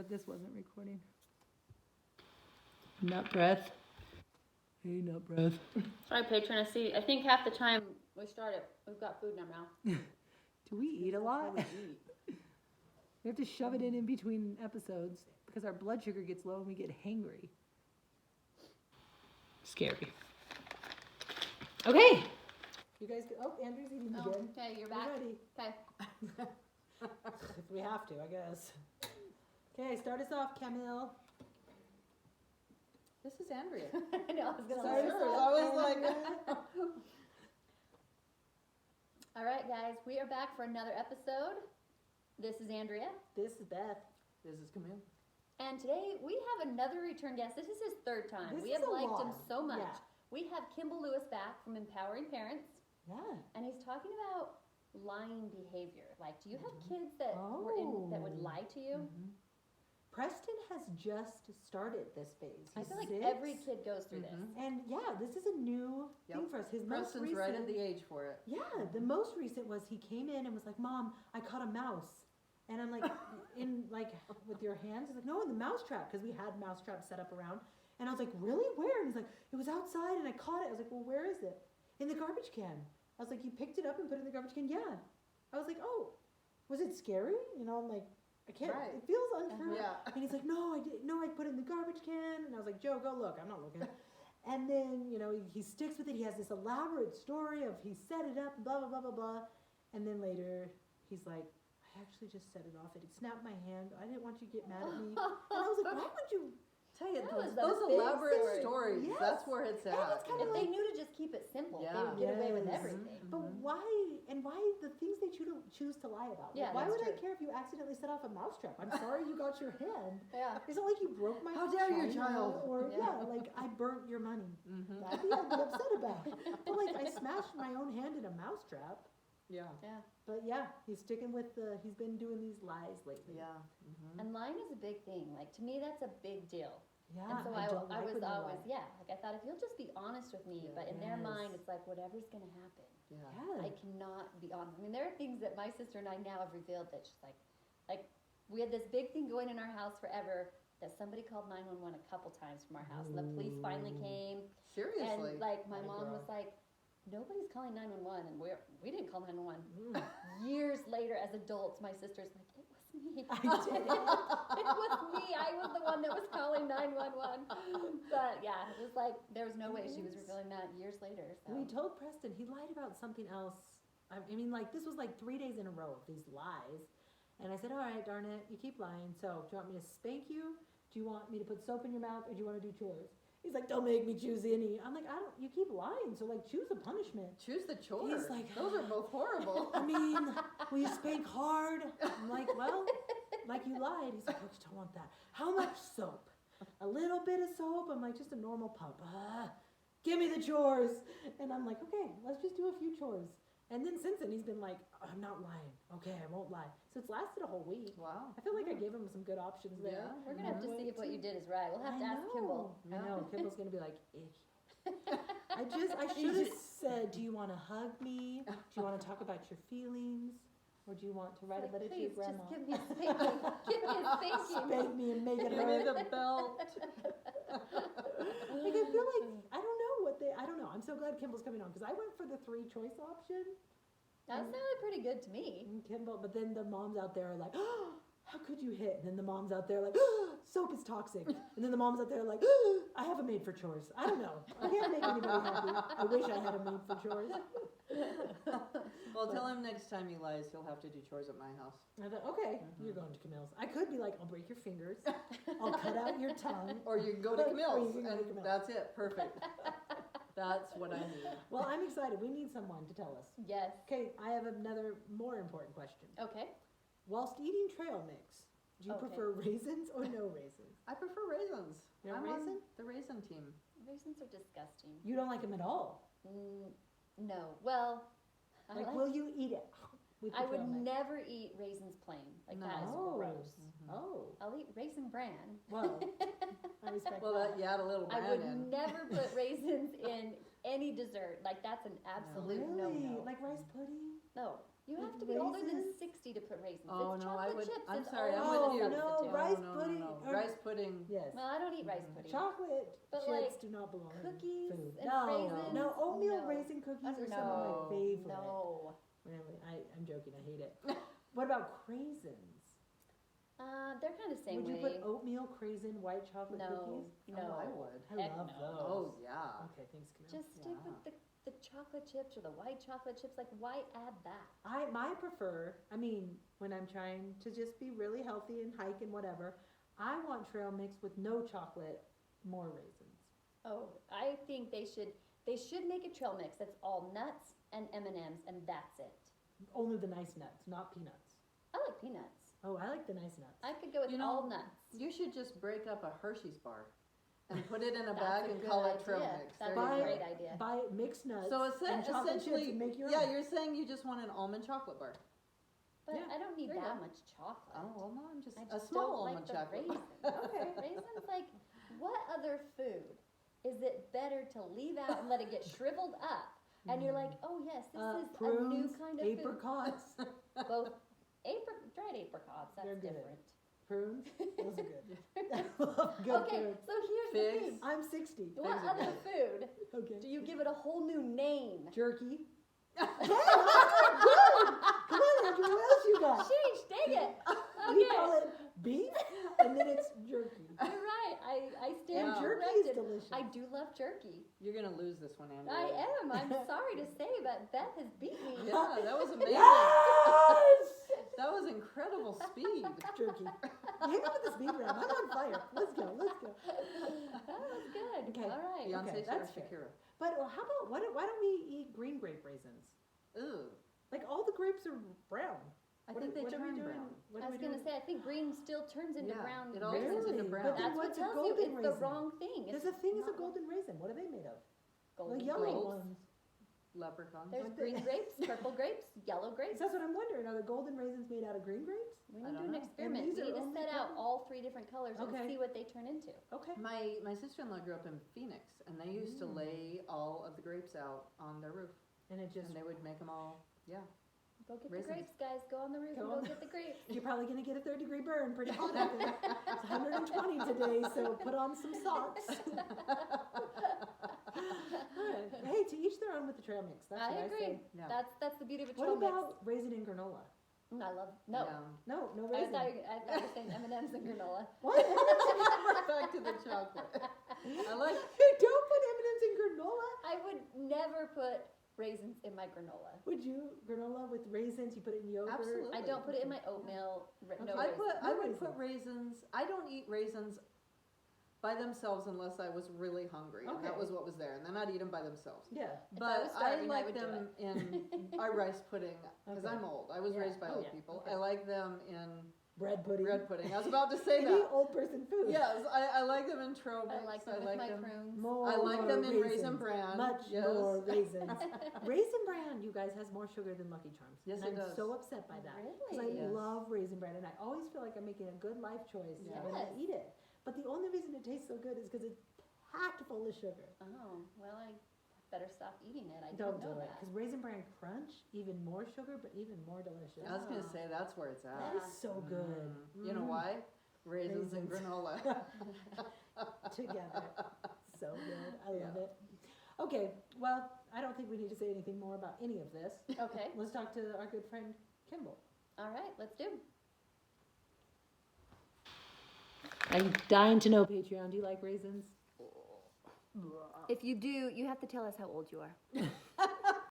but this wasn't recording. Nut breath. Hey, nut breath. Sorry, patron. I think half the time we start it, we've got food in our mouth. Do we eat a lot? We have to shove it in between episodes because our blood sugar gets low and we get hangry. Scary. Okay. You guys, Andrew's eating again. Okay, you're back. Ready. Okay. If we have to, I guess. Okay, start us off, Camille. This is Andrea. I know, I was going to Start say. us I off, was like, Andrea. All right, guys, we are back for another episode. This is Andrea. This is Beth. This is Camille. And today we have another return guest. This is his third time. This We is have a liked him lot. so much. Yeah. We have Kimball Lewis back from Empowering Parents, Yeah. and he's talking about lying behavior. Like, do you have kids that that would lie to you? Mm-hmm. Preston has just started this phase. I He's feel like 6. every kid goes through this. And yeah, this is a new thing for us. His most Preston's recent, right at the age for it. Yeah, the most recent was he came in and was like, "Mom, I caught a mouse," and I'm like, "In like with your hands?" He's like, "No, in the mouse trap," because we had mouse traps set up around. And I was like, "Really? Where?" And he's like, "It was outside and I caught it." I was like, "Well, where is it?" "In the garbage can." I was like, "You picked it up and put it in the garbage can?" "Yeah." I was like, "Oh, was it scary?" You know, I'm like, I can't. Right. It feels untrue. Yeah. And he's like, "No, I didn't. No, I put it in the garbage can." And I was like, "Joe, go look. I'm not looking." And then, you know, he sticks with it. He has this elaborate story of he set it up, blah, blah, blah, blah, blah. And then later, he's like, "I actually just set it off. It snapped my hand. I didn't want you to get mad at me." And I was like, "Why would you?" Tell you, That those, was a those big elaborate story. stories, Yes. that's where it's And at. it's kinda If like- they knew to just keep it simple, they Yeah. would get away with Yes. everything. But why, and why the things they choose to lie about? Yeah, Like, why that's would I true. care if you accidentally set off a mousetrap? I'm sorry you got your hand. Yeah. It's not like you broke my How dare you, china, child. Or, Yeah. yeah, like I burnt your money. Mm-hmm. That'd be I'd be upset about. But like I smashed my own hand in a mousetrap. Yeah. Yeah. But yeah, he's sticking with he's been doing these lies lately. Yeah. Mm-hmm. And lying is a big thing. Like, to me, that's a big deal. Yeah, And so I don't I like was when you always, lie. like, I thought if you'll just be honest with me, but in their Yes. mind, it's like, whatever's going to happen. Yeah. Yeah. I cannot be honest. I mean, there are things that my sister and I now have revealed that she's like, we had this big thing going in our house forever that somebody called 911 a couple times from our house. And the police finally came. Seriously. And like, my Atta mom girl. was like, nobody's calling 911. And we didn't call 911. Mm. Years later, as adults, my sister's like, it was me. I did it. It was me. I was the one that was calling 911. But yeah, it was like, there was no way she was revealing that years later. So. We told Preston he lied about something else. I mean, like this was like 3 days in a row of these lies. And I said, "All right, darn it, you keep lying. So do you want me to spank you? Do you want me to put soap in your mouth, or do you want to do chores?" He's like, "Don't make me choose any." I'm like, "I don't. You keep lying, so like choose a punishment." Choose the chores. like, those are both horrible. I mean, will you spank hard? I'm like, "Well, like you lied." He's like, "I just don't want that." "How much soap?" "A little bit of soap." I'm like, "Just a normal pump." "Give me the chores." And I'm like, "Okay, let's just do a few chores." And then since then, he's been like, "I'm not lying. Okay, I won't lie." So it's lasted a whole week. Wow. I feel like I gave him some good options there. Yeah. We're going to have to see if what you did is right. We'll have to I ask Kimball. know. I know. Kimball's gonna be like, I should have said, "Do you want to hug me? Do you want to talk about your feelings? Or do you want to write a letter to your Please, grandma?" just give me a spanking. Give me a spanking. Spank me and make it Give me hurt. the belt. Like I feel like I don't know what I don't know. I'm so glad Kimball's coming on because I went for the 3 choice option. That sounded pretty good to me. And Kimball, but then the moms out there are like, "Oh, how could you hit?" And then the moms out there are like, "Oh, soap is toxic." And then the moms out there are like, "Oh, I have a maid for chores." I don't know. I can't make anybody happy. I wish I had a maid for chores. Well, tell him next time he lies, he'll have to do chores at my house. I thought, okay, you're going to Camille's. I could be like, "I'll break your fingers. I'll cut out your tongue." Or you can go to Or you Camille's, can go to and Camille's. that's it. Perfect. That's what I need. Well, I'm excited. We need someone to tell us. Yes. Okay, I have another more important question. Okay. Whilst eating trail mix, do you Okay. prefer raisins or no raisins? I prefer raisins. You're a I'm raisin? on the raisin team. Raisins are disgusting. You don't like them at all. No. Well, Like, will you eat it with the I trail would mix? never eat raisins plain. Like, that is No. gross. Oh, I'll eat raisin bran. well, I respect Well, that. you add a little I bran would in. never put raisins in any dessert. Like, that's an absolute Really? no-no. Like rice pudding? No. You have to With be older than raisins? 60 to put raisins. Oh, it's no, I chocolate would, chips. I'm is sorry, I'm all with you. no, substitute. rice no, pudding no, no. or- Rice pudding, Yes. Well, I don't eat rice pudding. Chocolate But, chips like, do not belong cookies in food. and No, raisins? no, oatmeal No. raisin cookies are No. some of my favorite. No. Really, I'm joking. I hate it. What about craisins? They're kind of the same Would you way. put oatmeal craisin white chocolate No, cookies? no. Oh, I would. I Heck love no. those. oh, yeah. Okay, thanks, Camille. Just stick Yeah. with the chocolate chips or the white chocolate chips. Like, why add that? I prefer, I mean, when I'm trying to just be really healthy and hike and whatever, I want trail mix with no chocolate, more raisins. Oh, I think they should make a trail mix that's all nuts and M&Ms, and that's it. Only the nice nuts, not peanuts. I like peanuts. Oh, I like the nice nuts. I could go with You know, all nuts. You should just break up a Hershey's bar and put it in a That's bag a and good call it trail idea. mix. That's There Buy you a go. great idea. Buy mixed nuts So and chocolate chips essentially, and make your yeah, own. you're saying you just want an almond chocolate bar. But Yeah, I don't need there you that go. much chocolate. Oh, well, no, I'm just, I a just small don't like almond the chocolate bar. raisins. Okay. Raisins, like, what other food is it better to leave out and let it get shriveled up? And you're like, oh yes, this is a new prunes, kind of apricots. food. Both dried apricots, that's They're good. different. Prunes, those are good. I love good Okay, food. so here's Figs. the thing. I'm 60. What Figs are other food Okay. do you give it a whole new name? Jerky. Yeah, good. Come on, Andrew. What else you got? Sheesh, dang it. We Okay, call it beef, and then it's jerky. you're right. I stand And Wow. jerky is corrected. delicious. I do love jerky. You're gonna lose this one, Andrew. I am. I'm sorry to say, but Beth has beat me. Yeah, that was amazing. Yes! That was incredible speed. Jerky. Hit me with the speed round. I'm on fire. Let's go. Let's go. That was good. Okay. All right. Beyonce Okay, or that's fair. Shakira. But how about why don't we eat green grape raisins? Ooh, Like all the grapes are brown. I What think they what are we turn doing? brown. What I are was we gonna doing? say, I think green still turns into Yeah, brown. it all raisins. turns into Really? brown. But then That's what what's a tells you golden it's raisin? the wrong thing. There's It's a thing is a not golden raisin. What are they made of? golden The yellow grapes. ones. Leprechauns. There's Like green the- grapes, purple grapes, yellow grapes. That's what I'm wondering. Are the golden raisins made out of green grapes? We I need to do don't an know. experiment. these We are need to only set out colored? all 3 different colors Okay. and see what they turn into. Okay. My sister-in-law grew up in Phoenix, and they used to Mm. lay all of the grapes out on their roof, And it just and they would make them all. Yeah. Go get Raisins. the grapes, guys. Go on the roof Go and on go the- get the grapes. you're probably gonna get a 3rd-degree burn. Pretty hot out there. It's 120 today, so put on some socks. Alright. Hey, to each their own with the trail mix. That's I what agree. I say. Yeah. That's the beauty of a What trail mix. about raisin and granola? I love no. Yeah. No I raisin. thought you were saying M&M's and granola. What? Back to the chocolate. I like. You don't put M&Ms in granola? I would never put raisins in my granola. Would you granola with raisins? You put it in yogurt. Absolutely. I don't put it in my oatmeal. No Okay. raisins. I No would put raisins. I don't eat raisins by themselves unless I was really hungry, and that Okay. was what was there. And then I'd eat them by themselves. Yeah. If I was But I starving, I like would do them in our rice pudding because Okay. I'm old. I was Yeah. raised by Oh, old yeah. people. Okay. I like them in Bread pudding. bread pudding. I was about to say Any that. old person food. Yes, I like them in trail mix. I like them with my prunes. More I like them in raisins. raisin bran. Much yes. more raisins. Raisin bran, you guys, has more sugar than Lucky Charms. Yes, and it I'm does. so upset by that. Because Really? I Yes. love raisin bran, and I always feel like I'm making a good life choice Yes. when I eat it. But the only reason it tastes so good is because it's packed full of sugar. Oh, well, I better stop eating it. I Don't didn't know do it. that. Because raisin bran crunch, even more sugar, but even more delicious. I was gonna Ah. say that's where it's at. That is so good. You know Mm. why? Raisins and Raisins. granola. Together. So good. I love Yeah. it. Okay, well, I don't think we need to say anything more about any of this. Okay. Let's talk to our good friend Kimball. All right, let's do. I'm dying to know, Patreon, do you like raisins? If you do, you have to tell us how old you are.